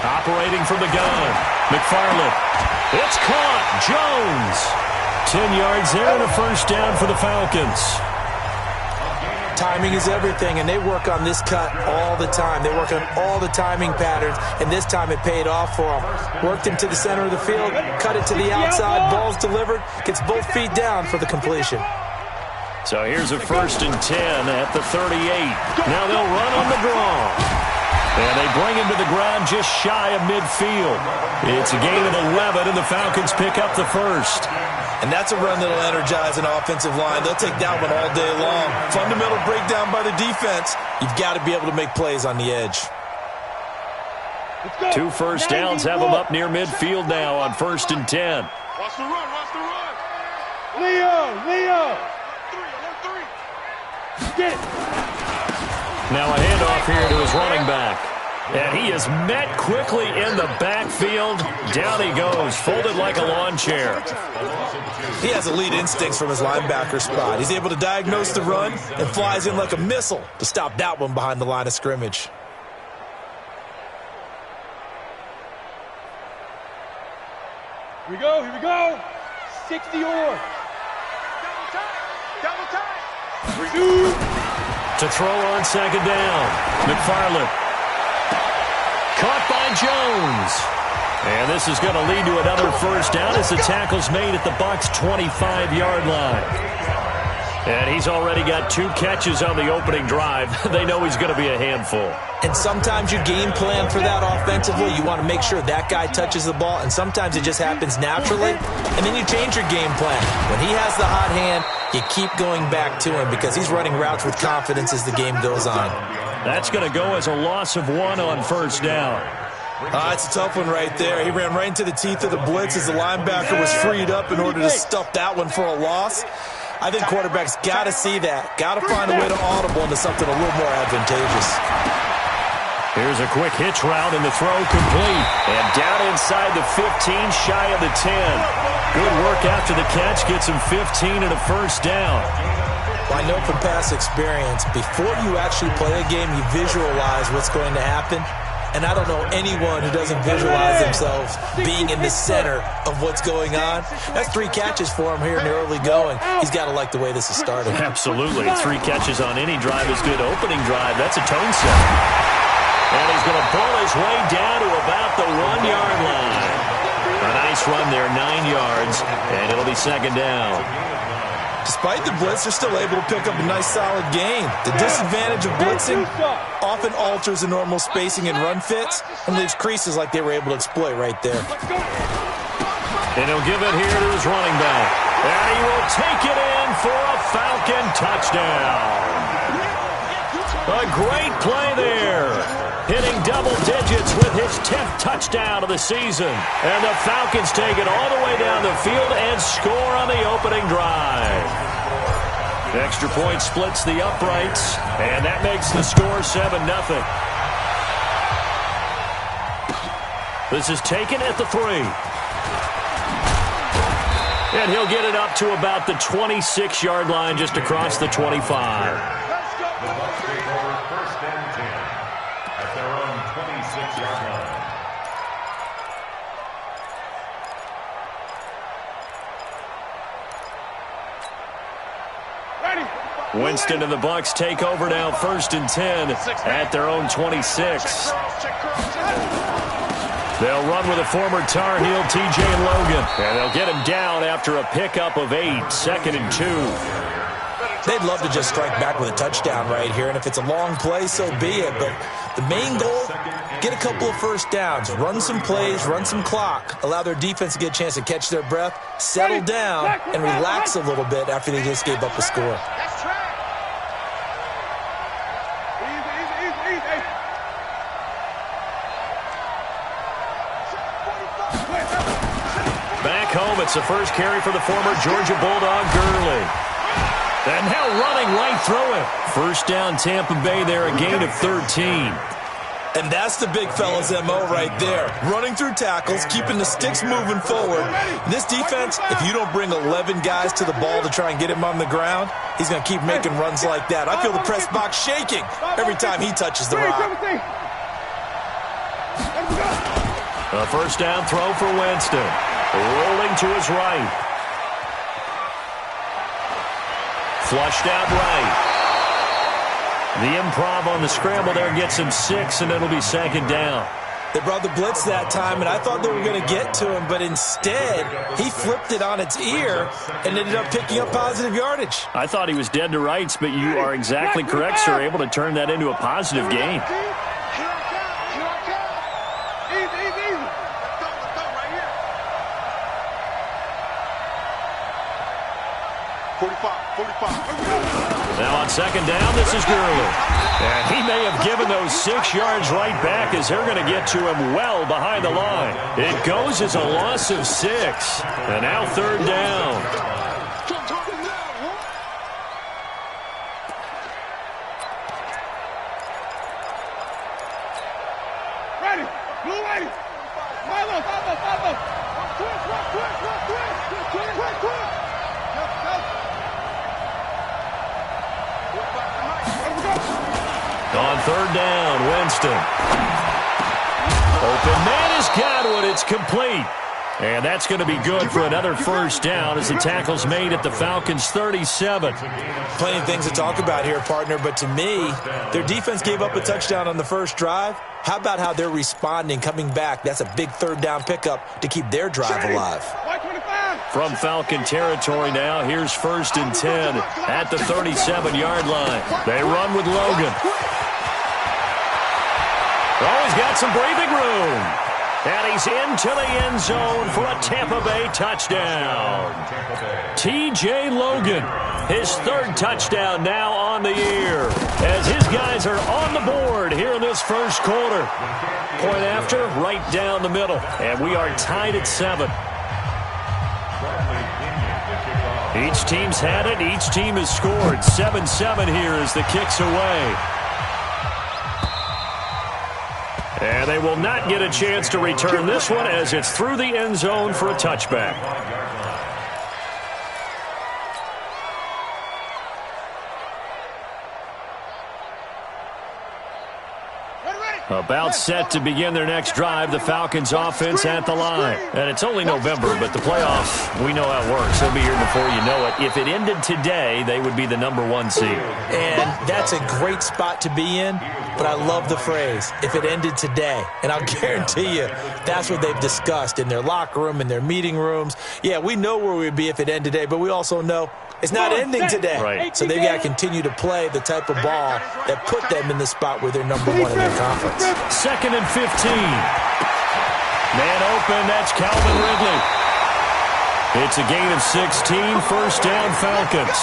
Operating from the gun. McFarland. It's caught. Jones. 10 yards there and a first down for the Falcons. Timing is everything, and they work on this cut all the time. They work on all the timing patterns, and this time it paid off for them. Worked him to the center of the field, cut it to the outside, ball's delivered, gets both feet down for the completion. So here's a 1st and 10 at the 38. Now they'll run on the draw. And they bring him to the ground just shy of midfield. It's a gain of 11, and the Falcons pick up the first. And that's a run that'll energize an offensive line. They'll take that one all day long. Fundamental breakdown by the defense. You've got to be able to make plays on the edge. 2 first downs have them up near midfield now on 1st and 10. Watch the run, watch the run. Leo. Get it. Now a handoff here to his running back. And he is met quickly in the backfield. Down he goes, folded like a lawn chair. He has elite instincts from his linebacker spot. He's able to diagnose the run and flies in like a missile to stop that one behind the line of scrimmage. Here we go. 60 or. Double time. To throw on 2nd down. McFarland. Caught by Jones. And this is going to lead to another first down as the tackle's made at the Bucs' 25-yard line. And he's already got 2 catches on the opening drive. They know he's going to be a handful. And sometimes you game plan for that offensively. You want to make sure that guy touches the ball, and sometimes it just happens naturally. And then you change your game plan. When he has the hot hand, you keep going back to him because he's running routes with confidence as the game goes on. That's going to go as a loss of 1 on 1st down. It's a tough one right there. He ran right into the teeth of the blitz as the linebacker was freed up in order to stuff that one for a loss. I think quarterbacks got to see that. Got to find a way to audible into something a little more advantageous. Here's a quick hitch route and the throw complete. And down inside the 15, shy of the 10. Good work after the catch. Gets him 15 and a first down. Well, I know from past experience, before you actually play a game, you visualize what's going to happen. And I don't know anyone who doesn't visualize themselves being in the center of what's going on. That's 3 catches for him here in the early going. He's got to like the way this is starting. Absolutely. 3 catches on any drive is good. Opening drive, that's a tone setter. And he's going to pull his way down to about the 1-yard line. A nice run there, 9 yards, and it'll be 2nd down. Despite the blitz, they're still able to pick up a nice, solid gain. The disadvantage of blitzing often alters the normal spacing and run fits and leaves creases like they were able to exploit right there. And he'll give it here to his running back. And he will take it in for a Falcon touchdown. A great play there. Hitting double digits with his 10th touchdown of the season. And the Falcons take it all the way down the field and score on the opening drive. The extra point splits the uprights, and that makes the score 7-0. This is taken at the 3. And he'll get it up to about the 26-yard line just across the 25. Winston and the Bucs take over now, 1st and 10 at their own 26. They'll run with a former Tar Heel, TJ Logan. And they'll get him down after a pickup of 8, 2nd and 2. They'd love to just strike back with a touchdown right here, and if it's a long play, so be it. But the main goal, get a couple of first downs, run some plays, run some clock, allow their defense to get a chance to catch their breath, settle down, and relax a little bit after they just gave up a score. Back home, it's the first carry for the former Georgia Bulldog, Gurley. And now running right through it. First down, Tampa Bay there, a gain of 13. And that's the big fella's MO right there. Running through tackles, keeping the sticks moving forward. This defense, if you don't bring 11 guys to the ball to try and get him on the ground, he's going to keep making runs like that. I feel the press box shaking every time he touches the rock. A first down throw for Winston. Rolling to his right. Flushed out right. The improv on the scramble there gets him 6, and it'll be second down. They brought the blitz that time, and I thought they were going to get to him, but instead, he flipped it on its ear and ended up picking up positive yardage. I thought he was dead to rights, but you are exactly correct, sir, able to turn that into a positive gain. Now on second down, this is Gurley. And he may have given those 6 yards right back as they're going to get to him well behind the line. It goes as a loss of 6. And now third down. Ready. Blue ready. Milo, Pablo. Quick. On third down, Winston. Open man has got one. It's complete. And that's going to be good for another first down as the tackle's made at the Falcons' 37. Plenty of things to talk about here, partner, but to me, their defense gave up a touchdown on the first drive. How about how they're responding, coming back? That's a big third down pickup to keep their drive alive. From Falcon territory now, here's 1st and 10 at the 37-yard line. They run with Logan. Oh, he's got some breathing room. And he's into the end zone for a Tampa Bay touchdown. T.J. Logan, his 3rd touchdown now on the year, as his guys are on the board here in this first quarter. Point after, right down the middle, and we are tied at 7. Each team's had it. Each team has scored. 7-7 here as the kick's away. And they will not get a chance to return this one as it's through the end zone for a touchback. About set to begin their next drive, the Falcons offense at the line. And it's only November, but the playoffs, we know how it works. They'll be here before you know it. If it ended today, they would be the #1 seed. And that's a great spot to be in, but I love the phrase, if it ended today. And I'll guarantee you, that's what they've discussed in their locker room, in their meeting rooms. Yeah, we know where we'd be if it ended today, but we also know it's not ending today. Right. So they've got to continue to play the type of ball that put them in the spot where they're #1 in their conference. 2nd and 15. Man open, that's Calvin Ridley. It's a gain of 16, first down Falcons. It's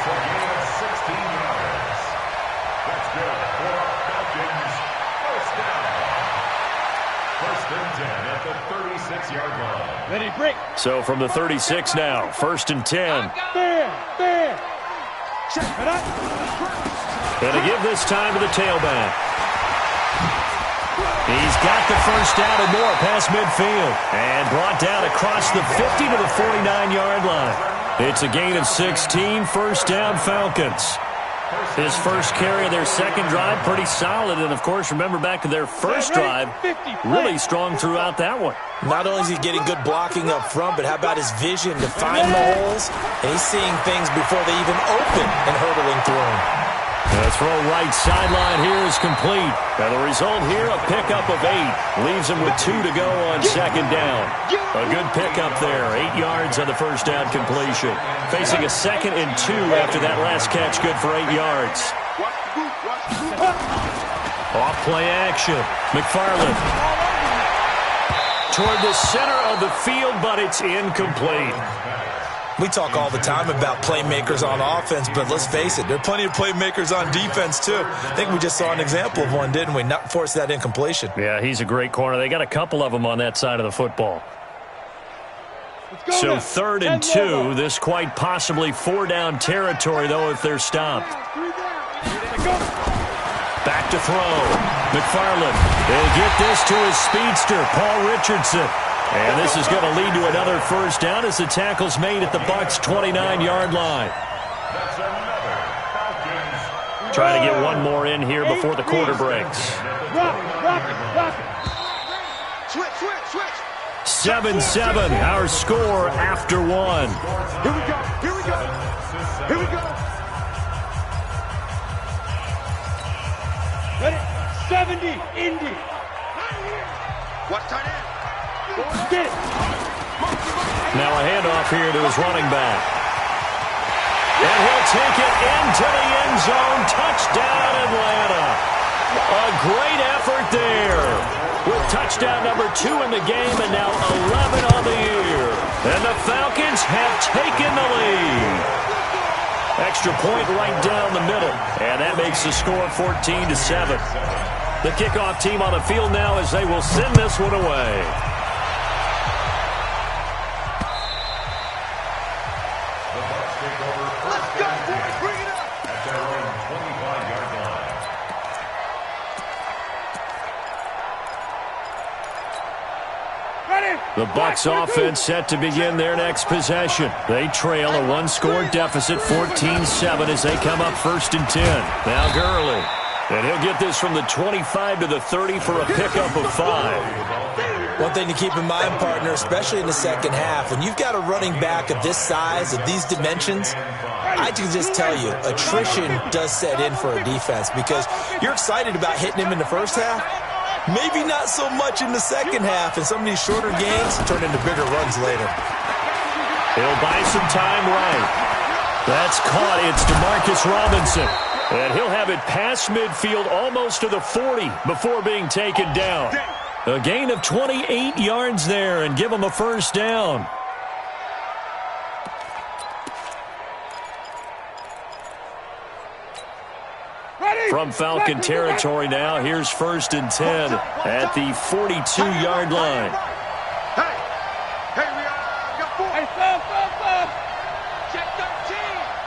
a gain of 16 yards. That's good for Falcons. First down. 1st and 10 at the 36-yard line. Ready, break. So from the 36 now, 1st and 10. Fair. Check it up. And to give this time to the tailback. He's got the first down and more past midfield. And brought down across the 50 to the 49-yard line. It's a gain of 16, first down Falcons. His first carry of their second drive, pretty solid. And, of course, remember back to their first drive, really strong throughout that one. Not only is he getting good blocking up front, but how about his vision to find the holes? And he's seeing things before they even open and hurtling through them. The throw right sideline here is complete. And the result here, a pickup of 8. Leaves him with 2 to go on second down. A good pickup there. 8 yards on the first down completion. Facing a 2nd and 2 after that last catch, good for 8 yards. Off play action. McFarland. Toward the center of the field, but it's incomplete. We talk all the time about playmakers on offense, but let's face it, there are plenty of playmakers on defense, too. I think we just saw an example of one, didn't we? Not force that incompletion. Yeah, he's a great corner. They got a couple of them on that side of the football. So 3rd and 2, this quite possibly 4-down territory, though, if they're stopped. Back to throw. McFarland. They'll get this to his speedster, Paul Richardson. And this is going to lead to another first down as the tackle's made at the Bucs' 29-yard line. Trying to get one more in here before the quarter breaks. 7-7, our score after one. Here we go. Here we go. Here we go. Ready? 70, Indy. Watch tight end. Get it. Now a handoff here to his running back. And he'll take it into the end zone. Touchdown, Atlanta. A great effort there. With touchdown number 2 in the game and now 11 on the year. And the Falcons have taken the lead. Extra point right down the middle. And that makes the score 14-7. The kickoff team on the field now as they will send this one away. The Bucs offense set to begin their next possession. They trail a one-score deficit, 14-7, as they come up 1st and 10. Now Gurley. And he'll get this from the 25 to the 30 for a pickup of 5. One thing to keep in mind, partner, especially in the second half, when you've got a running back of this size, of these dimensions, I can just tell you, attrition does set in for a defense because you're excited about hitting him in the first half. Maybe not so much in the second half, and some of these shorter gains turn into bigger runs later. He'll buy some time right. That's caught. It's DeMarcus Robinson. And he'll have it past midfield almost to the 40 before being taken down. A gain of 28 yards there and give him a first down. From Falcon territory now, here's 1st and 10 at the 42-yard line. Hey, we got 4. Hey, stop. Check 13.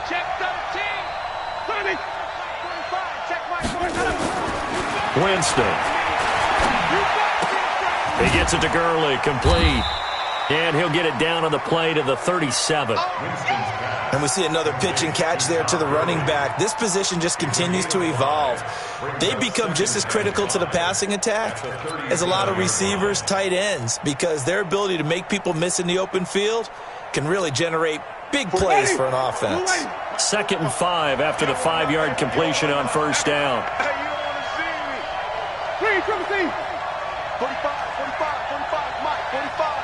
Check 13. 30. 25. Check my. Winston. He gets it to Gurley, complete. And he'll get it down on the play to the 37. And we see another pitch and catch there to the running back. This position just continues to evolve. They become just as critical to the passing attack as a lot of receivers, tight ends, because their ability to make people miss in the open field can really generate big plays for an offense. 2nd and 5 after the 5-yard completion on 1st down. Hey, you don't want to see me. 3, triple C. 45, Mike, 45.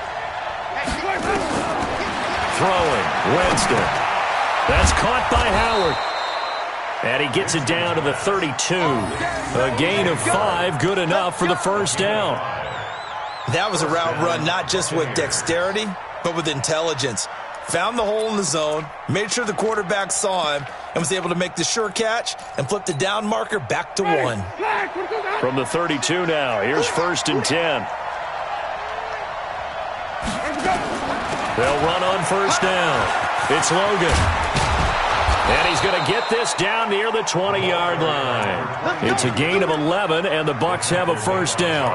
Throwing, Winston. That's caught by Howard. And he gets it down to the 32. A gain of 5, good enough for the first down. That was a route run not just with dexterity, but with intelligence. Found the hole in the zone, made sure the quarterback saw him, and was able to make the sure catch and flip the down marker back to 1. From the 32 now, here's 1st and 10. They'll run on 1st down. It's Logan. And he's going to get this down near the 20-yard line. It's a gain of 11, and the Bucs have a first down.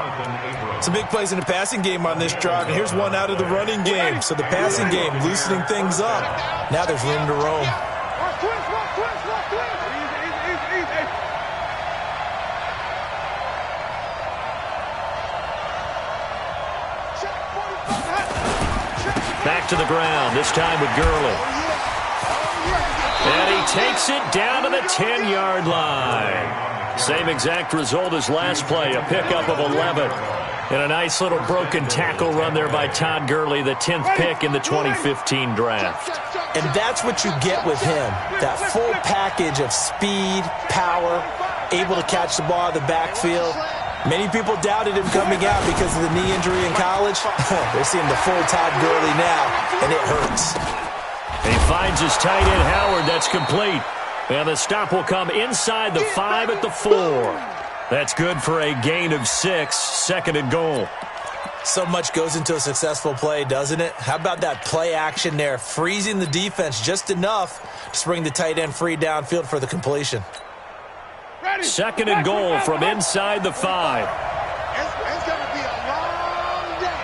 Some big plays in the passing game on this drive, and here's one out of the running game. So the passing game loosening things up. Now there's room to roam. Back to the ground, this time with Gurley. And he takes it down to the 10-yard line. Same exact result as last play, a pickup of 11. And a nice little broken tackle run there by Todd Gurley, the 10th pick in the 2015 draft. And that's what you get with him, that full package of speed, power, able to catch the ball out of the backfield. Many people doubted him coming out because of the knee injury in college. They're seeing the full Todd Gurley now, and it hurts. He finds his tight end, Howard. That's complete. And the stop will come inside the 5 at the 4. That's good for a gain of 6, 2nd and goal. So much goes into a successful play, doesn't it? How about that play action there, freezing the defense just enough to bring the tight end free downfield for the completion. 2nd and goal from inside the 5. It's going to be a long day.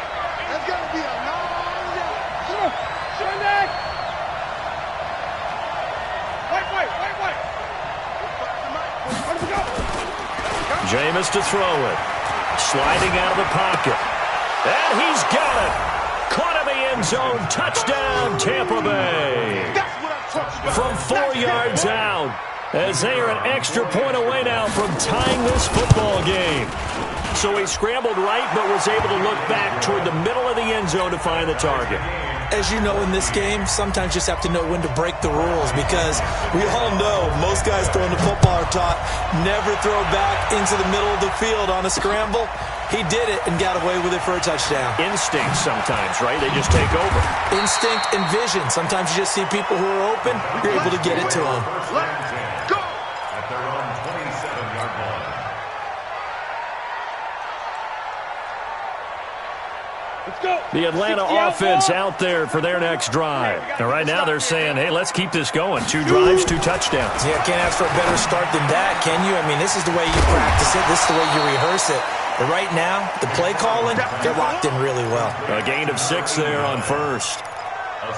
It's going to be a long day. Come on. Shine back. White. Where we go? Jameis to throw it. Sliding out of the pocket. he's got it. Caught in the end zone. Touchdown, Tampa Bay. From 4 yards out, as they are an extra point away now from tying this football game. So he scrambled right, but was able to look back toward the middle of the end zone to find the target. As you know, in this game, sometimes you just have to know when to break the rules, because we all know most guys throwing the football are taught never throw back into the middle of the field on a scramble. He did it and got away with it for a touchdown. Instinct sometimes, right? They just take over. Instinct and vision. Sometimes you just see people who are open, you're able to get it to them. Go! At their own 27-yard line. Let's go. The Atlanta offense out there for their next drive. And right now they're saying, hey, let's keep this going. 2 drives, 2 touchdowns. Yeah, can't ask for a better start than that, can you? I mean, this is the way you practice it. This is the way you rehearse it. But right now, the play calling, they're locked in really well. A gain of 6 there on first.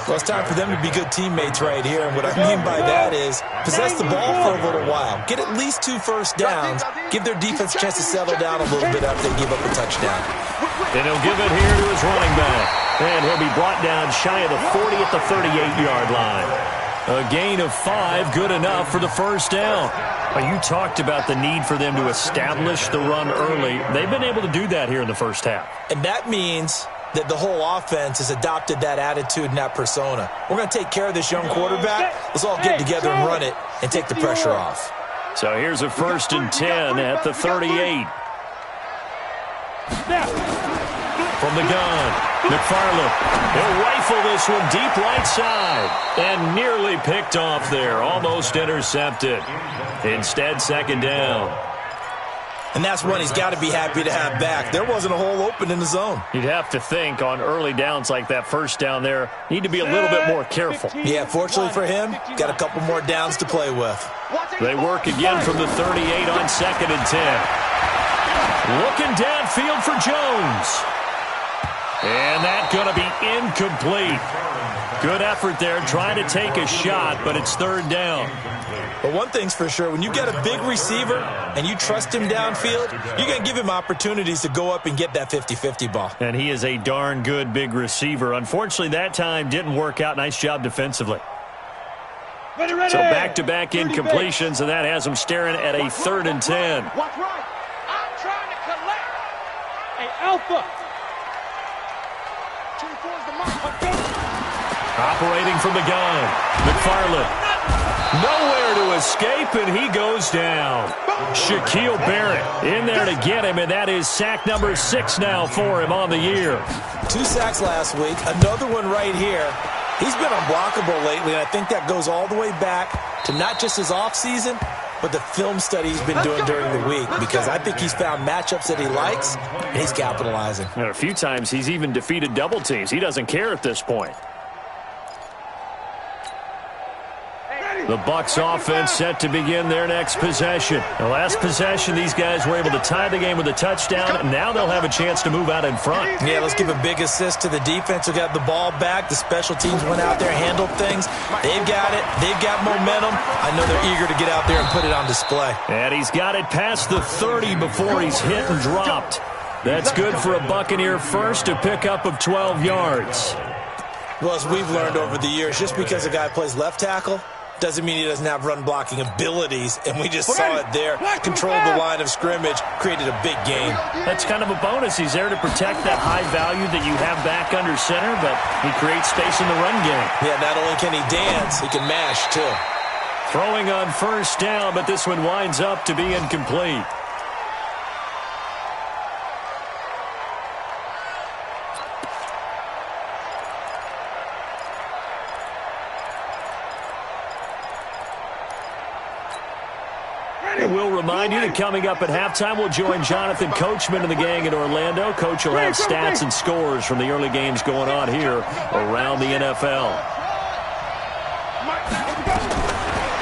Well, it's time for them to be good teammates right here. And what I mean by that is possess the ball for a little while. Get at least 2 first downs. Give their defense a chance to settle down a little bit after they give up a touchdown. And he'll give it here to his running back. And he'll be brought down shy of the 40 at the 38-yard line. A gain of 5, good enough for the first down. Well, you talked about the need for them to establish the run early. They've been able to do that here in the first half. And that means that the whole offense has adopted that attitude and that persona. We're going to take care of this young quarterback. Let's all get together and run it and take the pressure off. So here's a 1st and 10 at the 38. From the gun, McFarland. He'll rifle this one deep right side. And nearly picked off there. Almost intercepted. Instead, 2nd down. And that's one he's got to be happy to have back. There wasn't a hole open in the zone. You'd have to think on early downs like that first down there, need to be a little bit more careful. Yeah, fortunately for him, got a couple more downs to play with. They work again from the 38 on 2nd and 10. Looking downfield for Jones. And that's going to be incomplete. Good effort there, trying to take a shot, but it's 3rd down. But one thing's for sure, when you get a big receiver and you trust him downfield, you're going to give him opportunities to go up and get that 50-50 ball. And he is a darn good big receiver. Unfortunately, that time didn't work out. Nice job defensively. Ready, ready. So back-to-back incompletions, and that has him staring at a 3rd and 10. Watch right. I'm trying to collect. Hey, Alpha. 24's the mark. Operating from the gun, McFarland. Nowhere to escape, and he goes down. Shaquille Barrett in there to get him, and that is sack number 6 now for him on the year. 2 sacks last week, another one right here. He's been unblockable lately, and I think that goes all the way back to not just his offseason, but the film study he's been doing during the week, because I think he's found matchups that he likes, and he's capitalizing. And a few times he's even defeated double teams. He doesn't care at this point. The Bucs offense set to begin their next possession. The last possession, these guys were able to tie the game with a touchdown. Now they'll have a chance to move out in front. Yeah, let's give a big assist to the defense who got the ball back. The special teams went out there and handled things. They've got it. They've got momentum. I know they're eager to get out there and put it on display. And he's got it past the 30 before he's hit and dropped. That's good for a Buccaneer first, a pickup of 12 yards. Well, as we've learned over the years, just because a guy plays left tackle doesn't mean he doesn't have run-blocking abilities, and we just saw it there. Controlled the line of scrimmage, created a big game. That's kind of a bonus. He's there to protect that high value that you have back under center, but he creates space in the run game. Yeah, not only can he dance, he can mash, too. Throwing on 1st down, but this one winds up to be incomplete. We'll remind you that coming up at halftime, we'll join Jonathan Coachman and the gang in Orlando. Coach will have stats and scores from the early games going on here around the NFL.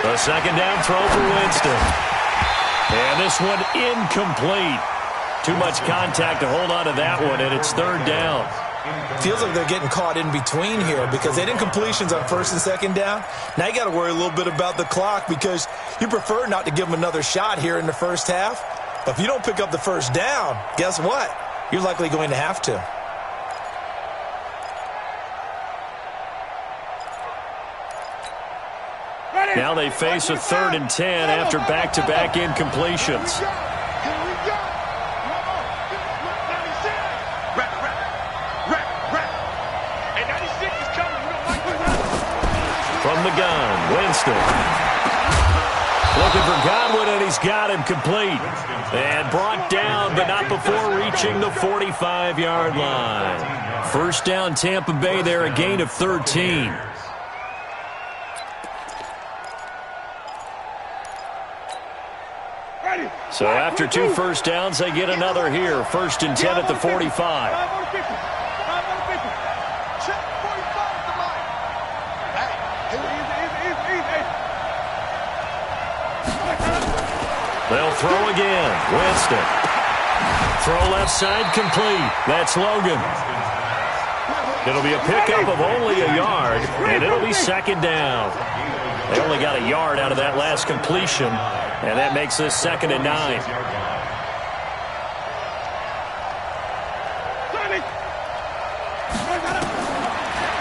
A 2nd down throw for Winston. And this one incomplete. Too much contact to hold on to that one, and it's 3rd down. Feels like they're getting caught in between here because they didn't completions on 1st and 2nd down. Now you got to worry a little bit about the clock because you prefer not to give them another shot here in the first half. But if you don't pick up the 1st down, guess what? You're likely going to have to. Now they face a 3rd and 10 after back-to-back incompletions. From the gun, Winston. Looking for Godwin, and he's got him complete. And brought down, but not before reaching the 45-yard line. First down, Tampa Bay there, a gain of 13. So after 2 first downs, they get another here. 1st and 10 at the 45. They'll throw again. Winston. Throw left side complete. That's Logan. It'll be a pickup of only a yard, and it'll be 2nd down. They only got a yard out of that last completion, and that makes this 2nd and 9.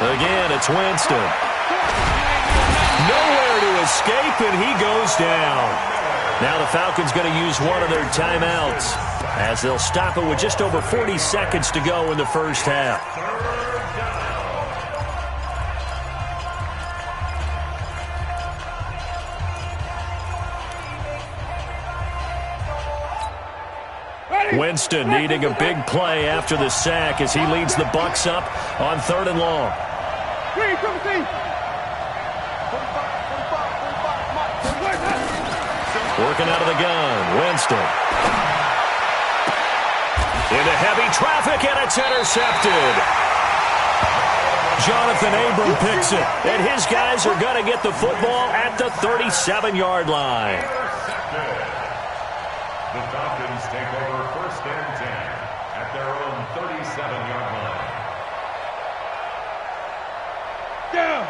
Again, it's Winston. Nowhere to escape, and he goes down. Now the Falcons going to use one of their timeouts as they'll stop it with just over 40 seconds to go in the first half. Winston needing a big play after the sack as he leads the Bucs up on 3rd and long. Working out of the gun, Winston. Into heavy traffic, and it's intercepted. Jonathan Abram picks it, and his guys are going to get the football at the 37-yard line. The Falcons take over 1st and 10 at their own 37-yard line.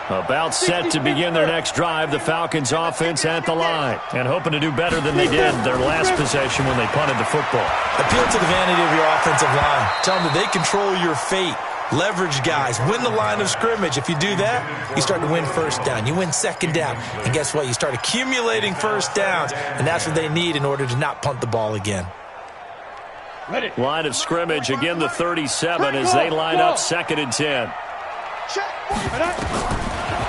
About set to begin their next drive, the Falcons offense at the line, and hoping to do better than they did their last possession when they punted the football. Appeal to the vanity of your offensive line. Tell them that they control your fate. Leverage guys. Win the line of scrimmage. If you do that, you start to win 1st down. You win 2nd down. And guess what? You start accumulating 1st downs, and that's what they need in order to not punt the ball again. Line of scrimmage, again the 37 as they line up 2nd and 10.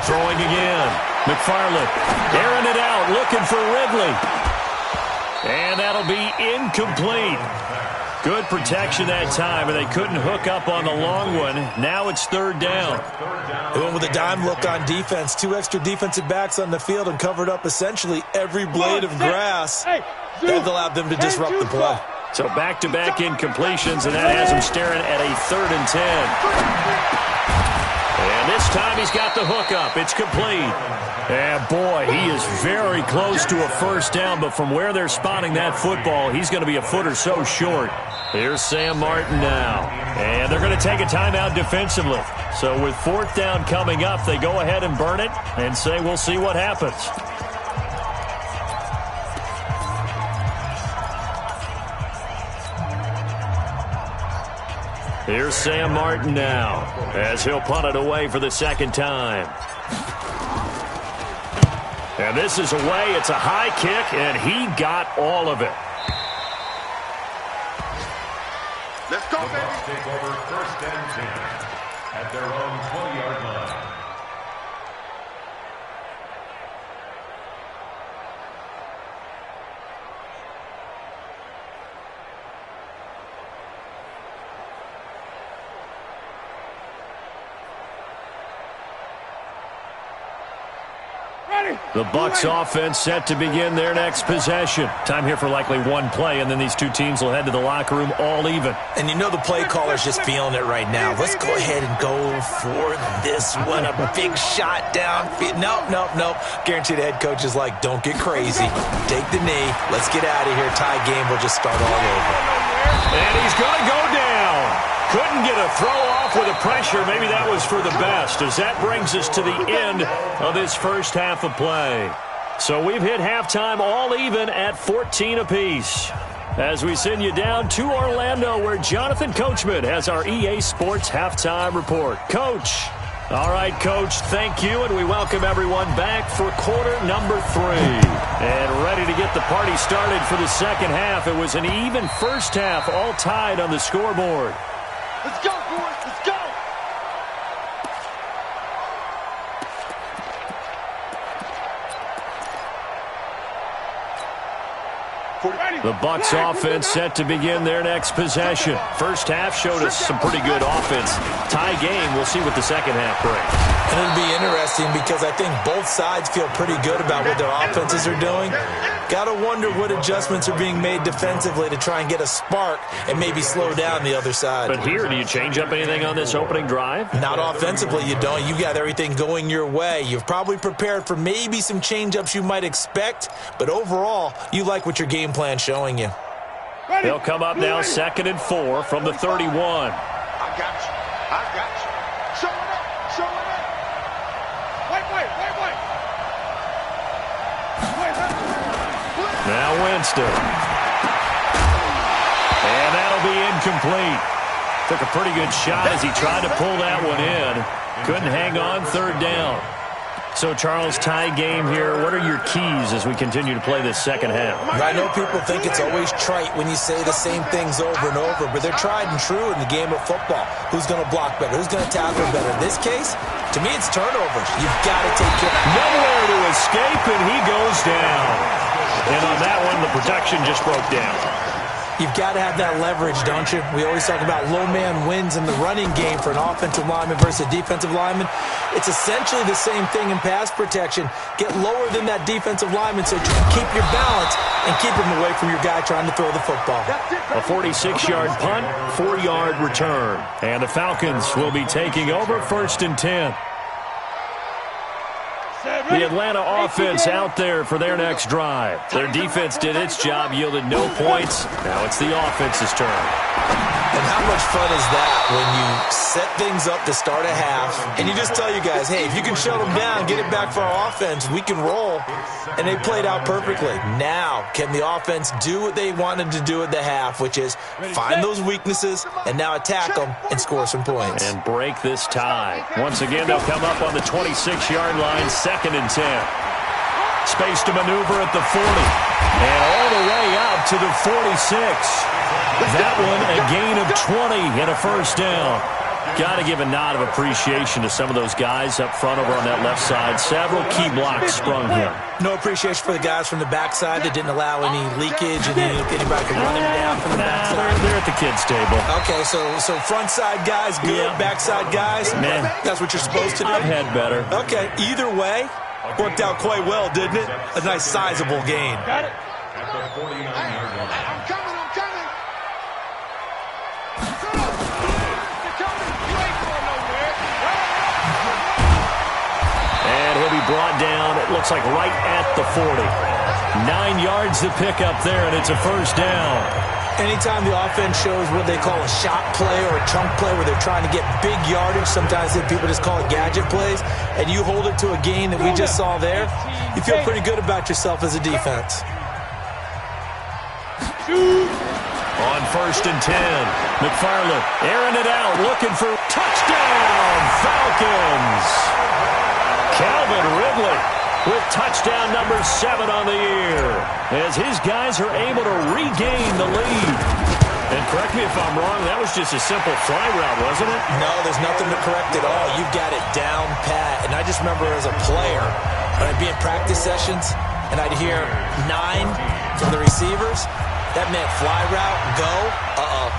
Throwing again. McFarland airing it out, looking for Ridley. And that'll be incomplete. Good protection that time, and they couldn't hook up on the long one. Now it's 3rd down. They went with a dime look on defense. 2 extra defensive backs on the field and covered up essentially every blade of grass. That allowed them to disrupt the play. So back-to-back incompletions, and that has him staring at a 3rd and 10. And this time he's got the hookup. It's complete. And boy, he is very close to a 1st down, but from where they're spotting that football, he's going to be a foot or so short. Here's Sam Martin now. And they're going to take a timeout defensively. So with 4th down coming up, they go ahead and burn it and say we'll see what happens. Here's Sam Martin now as he'll punt it away for the 2nd time. And this is away. It's a high kick, and he got all of it. Let's go, baby. The Bucs take over 1st and 10 at their own 20-yard line. The Bucs offense set to begin their next possession. Time here for likely one play, and then these two teams will head to the locker room all even. And you know the play caller's just feeling it right now. Let's go ahead and go for this one. A big shot downfield. Nope. Guaranteed the head coach is like, don't get crazy. Take the knee. Let's get out of here. Tie game will just start all over. And he's going to go down. Couldn't get a throw off with the pressure. Maybe that was for the best, as that brings us to the end of this first half of play. So we've hit halftime all even at 14 apiece. As we send you down to Orlando, where Jonathan Coachman has our EA Sports halftime report. Coach. All right, Coach, thank you, and we welcome everyone back for quarter number 3. And ready to get the party started for the second half. It was an even first half, all tied on the scoreboard. Let's go, boys. Let's go. The Bucs offense set to begin their next possession. First half showed us some pretty good offense. Tie game. We'll see what the second half brings. And it'll be interesting because I think both sides feel pretty good about what their offenses are doing. Got to wonder what adjustments are being made defensively to try and get a spark and maybe slow down the other side. But here, do you change up anything on this opening drive? Not offensively, you don't. You got everything going your way. You've probably prepared for maybe some change-ups you might expect, but overall, you like what your game plan's showing you. They'll come up now 2nd and 4 from the 31. I got you. I got you. Show it up. Show it up. Wait. Now Winston. And that'll be incomplete. Took a pretty good shot as he tried to pull that one in. Couldn't hang on, 3rd down. So, Charles, tie game here. What are your keys as we continue to play this second half? I know people think it's always trite when you say the same things over and over, but they're tried and true in the game of football. Who's going to block better? Who's going to tackle better? In this case, to me, it's turnovers. You've got to take care. Nowhere to escape, and he goes down. And on that one, the protection just broke down. You've got to have that leverage, don't you? We always talk about low man wins in the running game for an offensive lineman versus a defensive lineman. It's essentially the same thing in pass protection. Get lower than that defensive lineman so you can keep your balance and keep him away from your guy trying to throw the football. A 46-yard punt, 4-yard return. And the Falcons will be taking over 1st and 10. The Atlanta offense out there for their next drive. Their defense did its job, yielded no points. Now it's the offense's turn. And how much fun is that when you set things up to start a half and you just tell you guys, hey, if you can shut them down, get it back for our offense, we can roll. And they played out perfectly. Now, can the offense do what they wanted to do at the half, which is find those weaknesses and now attack them and score some points. And break this tie. Once again, they'll come up on the 26-yard line, 2nd and 10. Space to maneuver at the 40. And all the way out to the 46. That one a gain of 20 and a 1st down. Got to give a nod of appreciation to some of those guys up front over on that left side. Several key blocks sprung here. No appreciation for the guys from the backside that didn't allow any leakage and anybody could run him down from the backside. They're at the kids' table. Okay, so front side guys good, backside guys, man, that's what you're supposed to do. I've had better. Okay, either way, worked out quite well, didn't it? A nice sizable gain. Got it. At the 49-yard line. I'm coming. And he'll be brought down, it looks like right at the 40. 9 yards to pick up there, and it's a 1st down. Anytime the offense shows what they call a shot play or a chunk play where they're trying to get big yardage, sometimes people just call it gadget plays, and you hold it to a gain that we just saw there, you feel pretty good about yourself as a defense. On 1st and 10, McFarland airing it out, looking for touchdown, Falcons. Calvin Ridley with touchdown number 7 on the year as his guys are able to regain the lead. And correct me if I'm wrong, that was just a simple fly route, wasn't it? No, there's nothing to correct at all. You've got it down pat. And I just remember as a player, when I'd be in practice sessions and I'd hear 9 from the receivers, that meant fly route, go,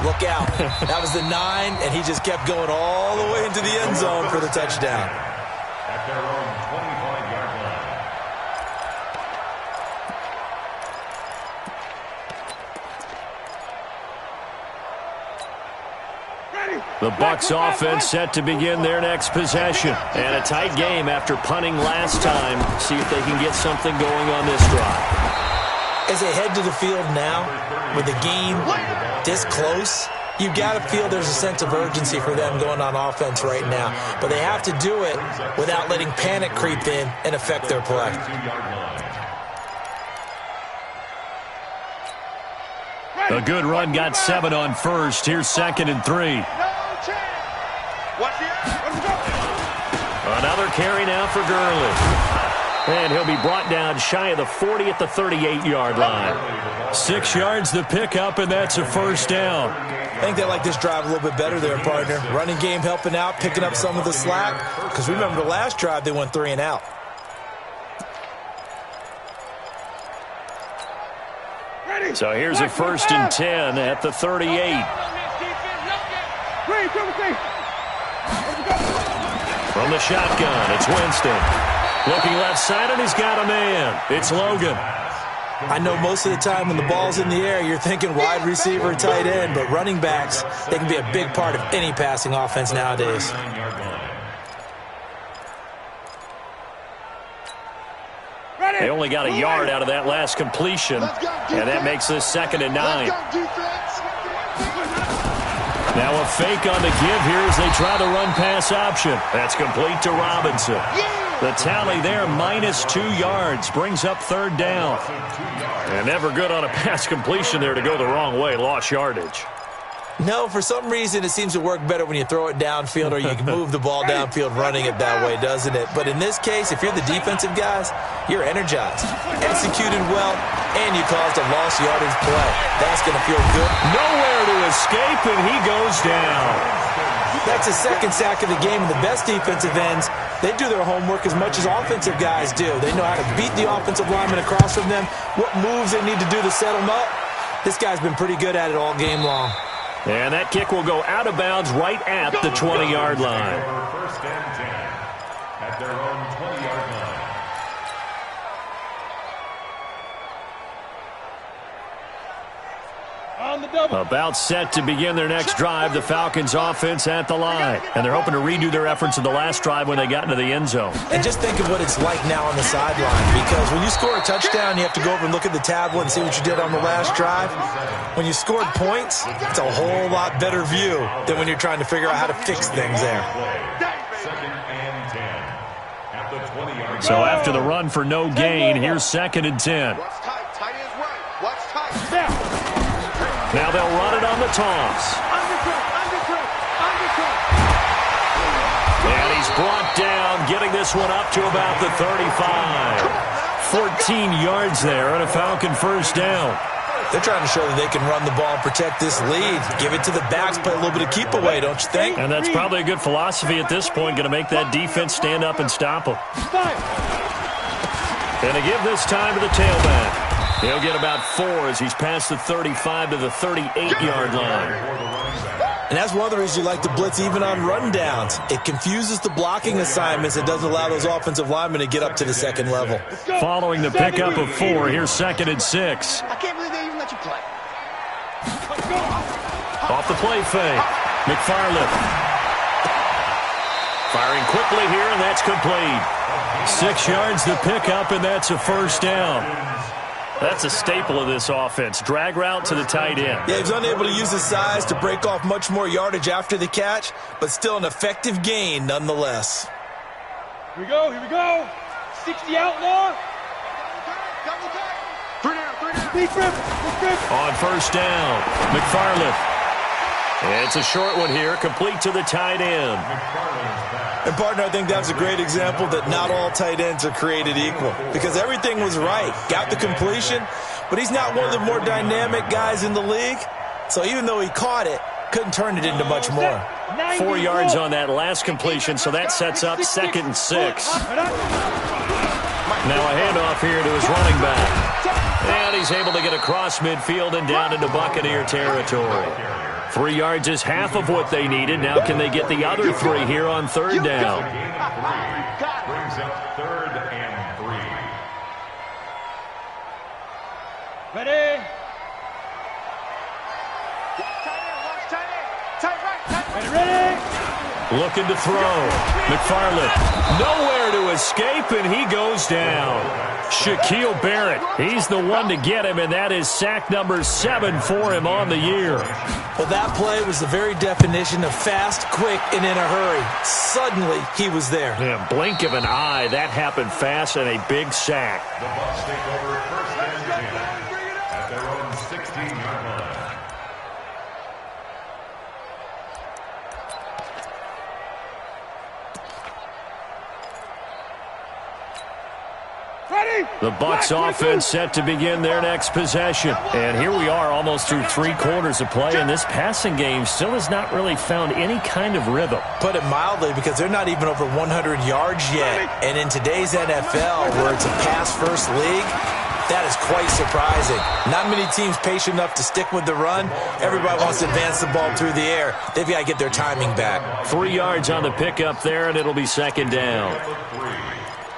look out. That was the 9, and he just kept going all the way into the end zone for the touchdown. At their own 25-yard line. The Bucs offense set to begin their next possession. And a tight game after punting last time. See if they can get something going on this drive. As they head to the field now, with the game this close, you've got to feel there's a sense of urgency for them going on offense right now. But they have to do it without letting panic creep in and affect their play. A good run got 7 on 1st. Here's 2nd and 3. Watch the Another carry now for Gurley. And he'll be brought down shy of the 40 at the 38-yard line. 6 yards the pickup, and that's a first down. I think they like this drive a little bit better there, partner. Running game helping out, picking up some of the slack. Because remember the last drive, they went 3 and out. So here's a 1st and 10 at the 38. From the shotgun, it's Winston. Looking left side, and he's got a man. It's Logan. I know most of the time when the ball's in the air, you're thinking wide receiver, tight end, but running backs, they can be a big part of any passing offense nowadays. They only got a yard out of that last completion, and that makes this 2nd and 9. Now a fake on the give here as they try the run-pass option. That's complete to Robinson. The tally there, -2 yards, brings up 3rd down. And never good on a pass completion there to go the wrong way. Lost yardage. No, for some reason it seems to work better when you throw it downfield or you can move the ball downfield running it that way, doesn't it? But in this case, if you're the defensive guys, you're energized, executed well, and you caused a lost yardage play. That's going to feel good. Nowhere to escape, and he goes down. That's his 2nd sack of the game, and the best defensive ends, they do their homework as much as offensive guys do. They know how to beat the offensive lineman across from them, what moves they need to do to set them up. This guy's been pretty good at it all game long. And that kick will go out of bounds right at the 20-yard line. 1st and 10 at their own 20-yard line. About set to begin their next drive, the Falcons offense at the line. And they're hoping to redo their efforts in the last drive when they got into the end zone. And just think of what it's like now on the sideline, because when you score a touchdown, you have to go over and look at the tablet and see what you did on the last drive. When you scored points, it's a whole lot better view than when you're trying to figure out how to fix things there. 2nd and 10 at the 20-yard line. So after the run for no gain, here's 2nd and 10. Watch tight. Tight end's right. Watch tight. Now they'll run it on the toss. And he's brought down, getting this one up to about the 35. 14 yards there and a Falcon 1st down. They're trying to show that they can run the ball and protect this lead. Give it to the backs, play a little bit of keep away, don't you think? And that's probably a good philosophy at this point, going to make that defense stand up and stop them. And to give this time to the tailback. He'll get about 4 as he's past the 35 to the 38-yard line. And that's one of the reasons you like to blitz even on rundowns. It confuses the blocking assignments. It doesn't allow those offensive linemen to get up to the 2nd level. Following the pickup of 4, here's 2nd and 6. I can't believe they even let you play. Off the play fake. McFarland. Firing quickly here, and that's complete. 6 yards the pickup, and that's a 1st down. That's a staple of this offense. Drag route to the tight end. Yeah, he's unable to use his size to break off much more yardage after the catch, but still an effective gain nonetheless. Here we go. 60 outlaw. Three down. On 1st down, McFarland. It's a short one here, complete to the tight end. And, partner, I think that's a great example that not all tight ends are created equal, because everything was right. Got the completion, but he's not one of the more dynamic guys in the league. So even though he caught it, couldn't turn it into much more. 4 yards on that last completion, so that sets up 2nd and 6. Now a handoff here to his running back. And he's able to get across midfield and down into Buccaneer territory. 3 yards is half of what they needed. Now can they get the other 3 here on 3rd down? Brings up 3rd and 3. Ready? Ready? Looking to throw. McFarland nowhere to escape, and he goes down. Shaquille Barrett, he's the one to get him, and that is sack number 7 for him on the year. Well, that play was the very definition of fast, quick, and in a hurry. Suddenly, he was there. Yeah, blink of an eye, that happened fast, and a big sack. The Bucs take over 1st and 10 at their own 16-yard line. The Bucs offense set to begin their next possession. And here we are almost through 3 quarters of play, and this passing game still has not really found any kind of rhythm. Put it mildly, because they're not even over 100 yards yet. And in today's NFL, where it's a pass-first league, that is quite surprising. Not many teams patient enough to stick with the run. Everybody wants to advance the ball through the air. They've got to get their timing back. 3 yards on the pickup there, and it'll be second down.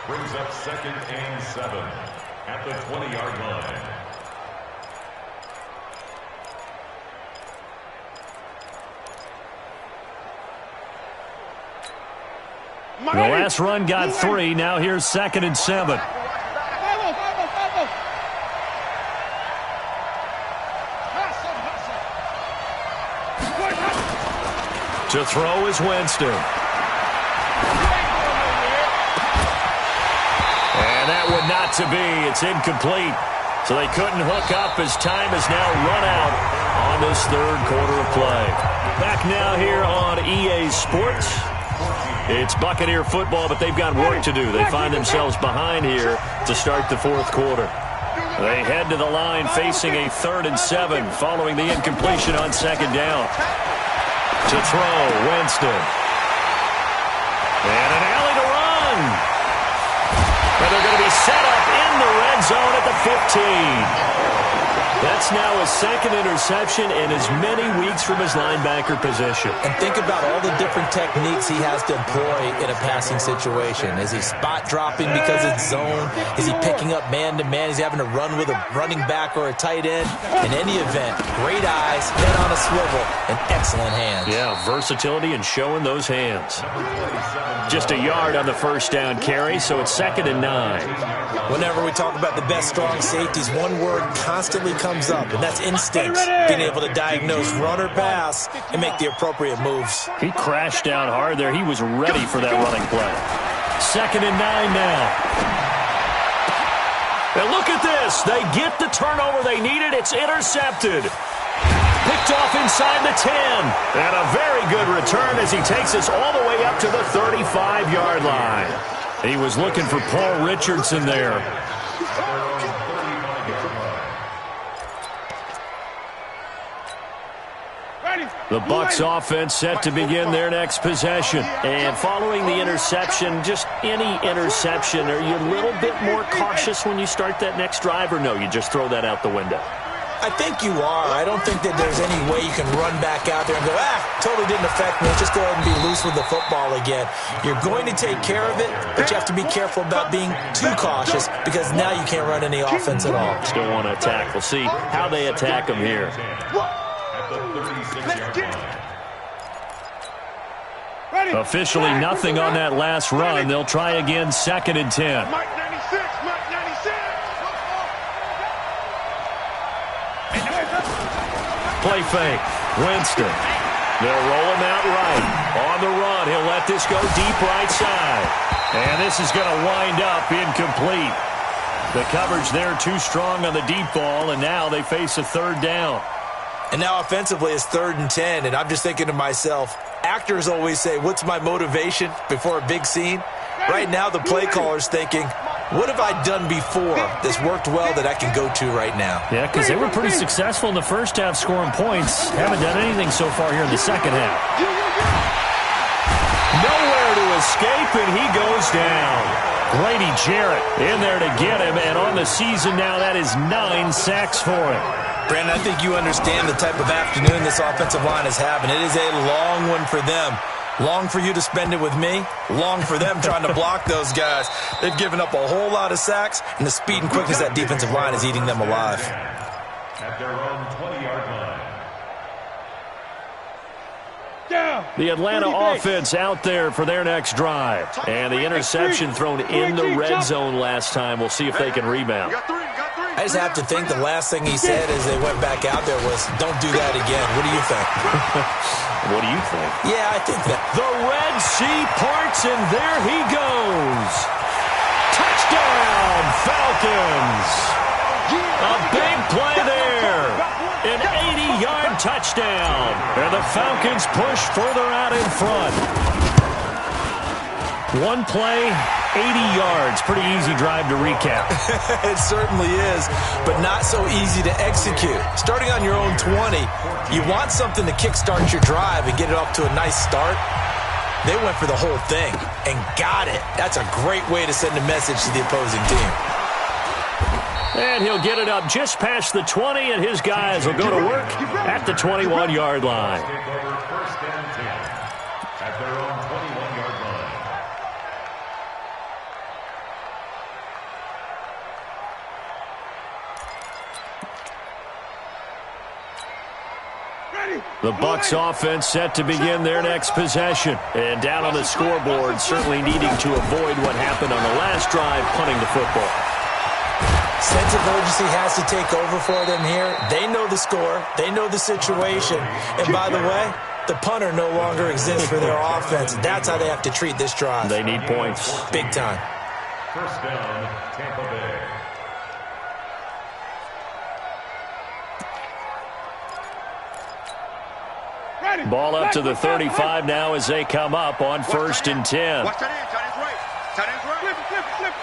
Brings up 2nd and 7 at the 20-yard line. The last run got 3. Now here's 2nd and 7. To throw is Winston. And that would not to be. It's incomplete. So they couldn't hook up as time has now run out on this 3rd quarter of play. Back now here on EA Sports. It's Buccaneer football, but they've got work to do. They find themselves behind here to start the 4th quarter. They head to the line facing a 3rd and 7 following the incompletion on 2nd down. To throw, Winston. And an alley to run. And they're going to be set up in the red zone at the 15. That's now his 2nd interception in as many weeks from his linebacker position. And think about all the different techniques he has to employ in a passing situation. Is he spot dropping because it's zone? Is he picking up man-to-man? Is he having to run with a running back or a tight end? In any event, great eyes, head on a swivel, and excellent hands. Yeah, versatility and showing those hands. Just a yard on the 1st down carry, so it's 2nd and 9. Whenever we talk about the best strong safeties, one word constantly comes up, and that's instincts. Being able to diagnose run or pass and make the appropriate moves. He crashed down hard there. He was ready for that running play. 2nd and 9 now. And look at this. They get the turnover they needed. It's intercepted. Picked off inside the 10. And a very good return as he takes us all the way up to the 35-yard line. He was looking for Paul Richardson there. The Bucs offense set to begin their next possession. And following the interception, just any interception, are you a little bit more cautious when you start that next drive, or no, you just throw that out the window? I think you are. I don't think that there's any way you can run back out there and go, totally didn't affect me. Let's just go ahead and be loose with the football again. You're going to take care of it, but you have to be careful about being too cautious because now you can't run any offense at all. Still want to attack. We'll see how they attack them here. Officially nothing on that last run. They'll try again, 2nd and 10. Play fake. Winston. They'll roll him out right. On the run, he'll let this go deep right side. And this is going to wind up incomplete. The coverage there too strong on the deep ball, and now they face a 3rd down. And now offensively it's 3rd and 10, and I'm just thinking to myself, actors always say, what's my motivation before a big scene? Right now the play caller's thinking, what have I done before that's worked well that I can go to right now? Yeah, because they were pretty successful in the first half scoring points. Haven't done anything so far here in the second half. Nowhere to escape, and he goes down. Grady Jarrett in there to get him, and on the season now, that is 9 sacks for him. Brandon, I think you understand the type of afternoon this offensive line is having. It is a long one for them. Long for you to spend it with me. Long for them trying to block those guys. They've given up a whole lot of sacks, and the speed and quickness of that defensive line is eating them alive. At their own 20-yard line. The Atlanta offense out there for their next drive. And the interception thrown in the red zone last time. We'll see if they can rebound. I just have to think the last thing he said as they went back out there was, don't do that again. What do you think? What do you think? Yeah, I think that. The Red Sea parts, and there he goes. Touchdown, Falcons. A big play there. An 80-yard touchdown. And the Falcons push further out in front. One play, yards. Pretty easy drive to recap. It certainly is, but not so easy to execute. Starting on your own 20, you want something to kickstart your drive and get it off to a nice start. They went for the whole thing and got it. That's a great way to send a message to the opposing team. And he'll get it up just past the 20, and his guys will go to work at the 21-yard line. Take over first and 10 at their own 21-yard line. The Bucs offense set to begin their next possession. And down on the scoreboard, certainly needing to avoid what happened on the last drive, punting the football. Sense of urgency has to take over for them here. They know the score. They know the situation. And by the way, the punter no longer exists for their offense. That's how they have to treat this drive. They need points. Big time. First down, Tampa Bay. Ball up to the 35 now as they come up on first and 10. Watch that end. Tight end's right. Flip.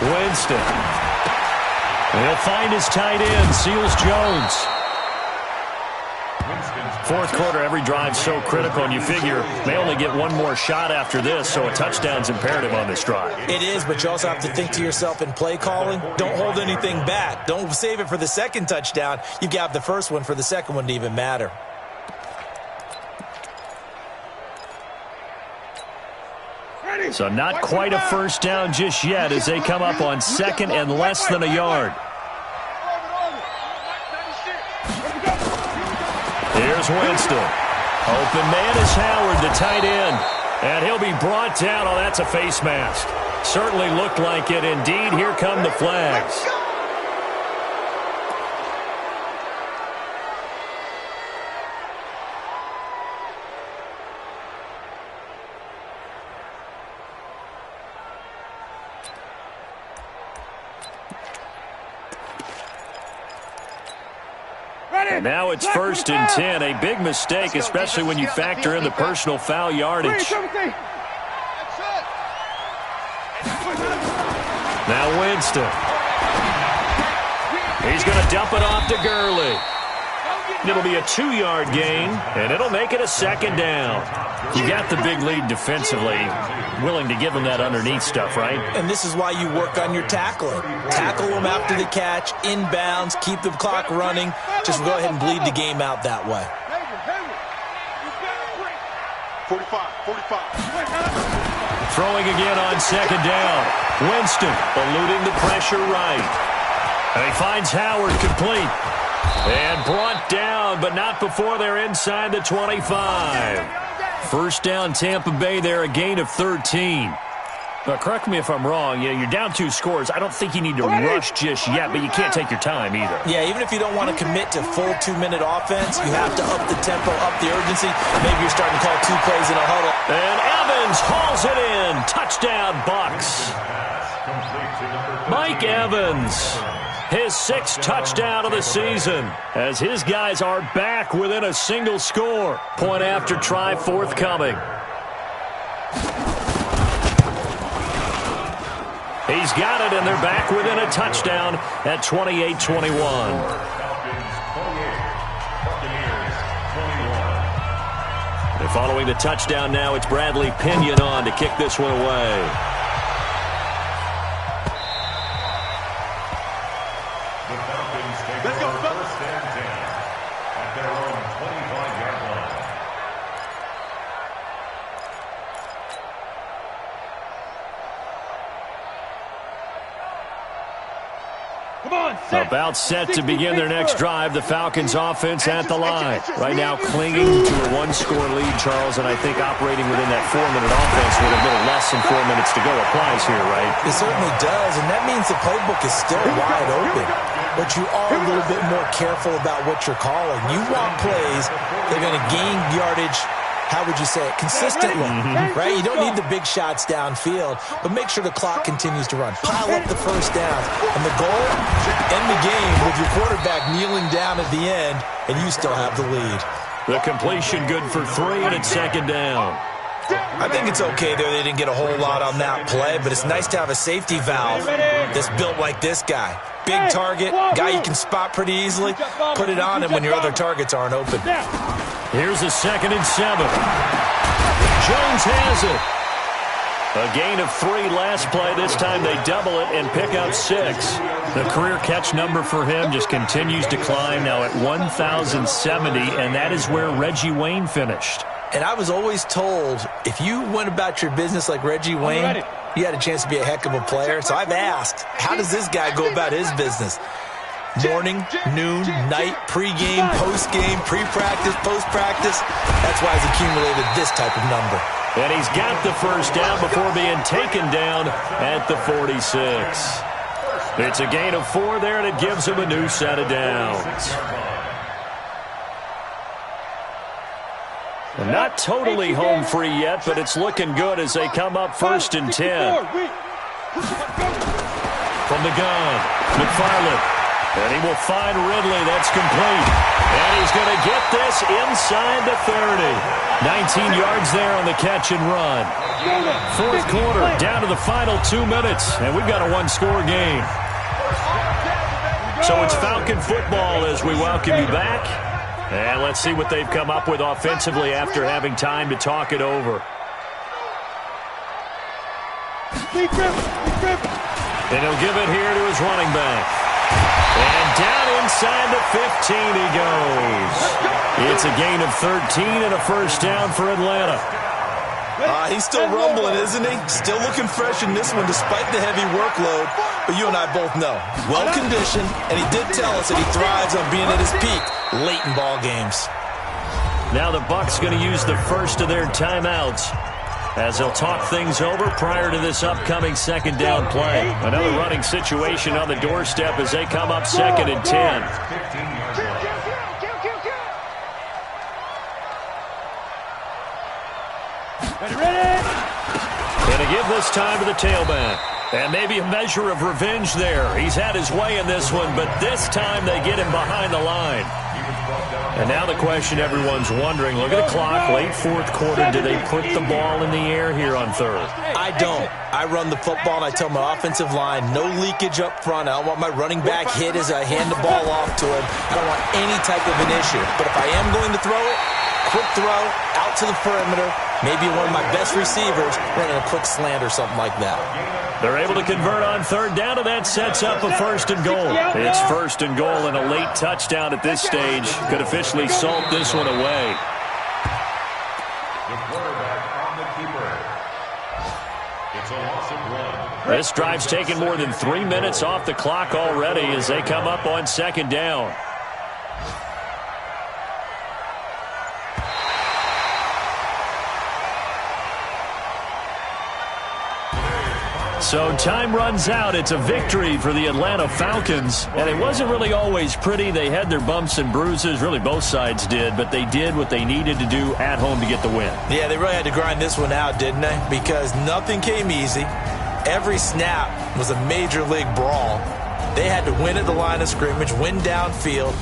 Winston. He'll find his tight end, Seals Jones. Fourth quarter, every drive's so critical, and you figure they only get one more shot after this, so a touchdown's imperative on this drive. It is, but you also have to think to yourself in play calling, don't hold anything back. Don't save it for the second touchdown. You've got the first one for the second one to even matter. So not quite a first down just yet as they come up on second and less than a yard. Here's Winston. Open man is Howard, the tight end. And he'll be brought down. Oh, that's a face mask. Certainly looked like it. Indeed, here come the flags. And now it's first and 10. A big mistake, especially when you factor in the personal foul yardage. Now Winston. He's going to dump it off to Gurley. It'll be a 2-yard gain, and it'll make it a second down. You got the big lead defensively. Willing to give them that underneath stuff, right? And this is why you work on your tackling. Tackle them after the catch, inbounds, keep the clock running. Just go ahead and bleed the game out that way. 45. Throwing again on second down. Winston eluding the pressure right. And he finds Howard complete. And brought down, but not before they're inside the 25. First down, Tampa Bay there, a gain of 13. But correct me if I'm wrong. Yeah, you're down 2 scores. I don't think you need to rush just yet, but you can't take your time either. Yeah, even if you don't want to commit to full 2-minute offense, you have to up the tempo, up the urgency. Maybe you're starting to call 2 plays in a huddle. And Evans hauls it in. Touchdown, Bucs. Mike Evans. His 6th touchdown of the season as his guys are back within a single score. Point after try forthcoming. He's got it, and they're back within a touchdown at 28-21. And following the touchdown now, it's Bradley Pinion on to kick this one away. Let's go, first and 10 at their own 25-yard line. About set to begin their next drive, the Falcons offense at the line. Right now clinging to a 1-score lead, Charles, and I think operating within that 4-minute offense with a little less than 4 minutes to go applies here, right? It certainly does, and that means the playbook is still wide open. But you are a little bit more careful about what you're calling. You want plays that are going to gain yardage, how would you say it, consistently, right? You don't need the big shots downfield, but make sure the clock continues to run. Pile up the first down. And the goal, end the game with your quarterback kneeling down at the end, and you still have the lead. The completion good for 3, and it's second down. I think it's okay there. They didn't get a whole lot on that play, but it's nice to have a safety valve that's built like this guy. Big target, guy you can spot pretty easily. Put it on him when your other targets aren't open. Here's a 2nd and 7. Jones has it. A gain of 3 last play. This time they double it and pick up 6. The career catch number for him just continues to climb, now at 1,070, and that is where Reggie Wayne finished. And I was always told, if you went about your business like Reggie Wayne, you had a chance to be a heck of a player. So I've asked, how does this guy go about his business? Morning, noon, night, pregame, postgame, pre-practice, post-practice. That's why he's accumulated this type of number. And he's got the first down before being taken down at the 46. It's a gain of 4 there, and it gives him a new set of downs. And not totally home free yet, but it's looking good as they come up 1st and 10. From the gun, McFarland. And he will find Ridley. That's complete. And he's going to get this inside the 30. 19 yards there on the catch and run. 4th quarter, down to the final 2 minutes. And we've got a 1-score game. So it's Falcon football as we welcome you back. And let's see what they've come up with offensively after having time to talk it over. And he'll give it here to his running back. And down inside the 15 he goes. It's a gain of 13 and a first down for Atlanta. He's still rumbling, isn't he? Still looking fresh in this one despite the heavy workload. But you and I both know, well-conditioned, and he did tell us that he thrives on being at his peak late in ball games. Now the Bucs going to use the first of their timeouts as they'll talk things over prior to this upcoming 2nd down play. Another running situation on the doorstep as they come up 2nd and 10. And to give this time to the tailback. And maybe a measure of revenge there. He's had his way in this one, but this time they get him behind the line. And now the question everyone's wondering, look at the clock, late 4th quarter, do they put the ball in the air here on 3rd? I don't. I run the football, and I tell my offensive line, no leakage up front. I don't want my running back hit as I hand the ball off to him. I don't want any type of an issue. But if I am going to throw it, quick throw, out to the perimeter, maybe one of my best receivers running a quick slant or something like that. They're able to convert on 3rd down, and that sets up a 1st and goal. It's 1st and goal, and a late touchdown at this stage could officially salt this one away. The quarterback on the keeper. It's a loss of 1. This drive's taken more than 3 minutes off the clock already as they come up on 2nd down. So time runs out. It's a victory for the Atlanta Falcons. And it wasn't really always pretty. They had their bumps and bruises. Really, both sides did. But they did what they needed to do at home to get the win. Yeah, they really had to grind this one out, didn't they? Because nothing came easy. Every snap was a major league brawl. They had to win at the line of scrimmage, win downfield.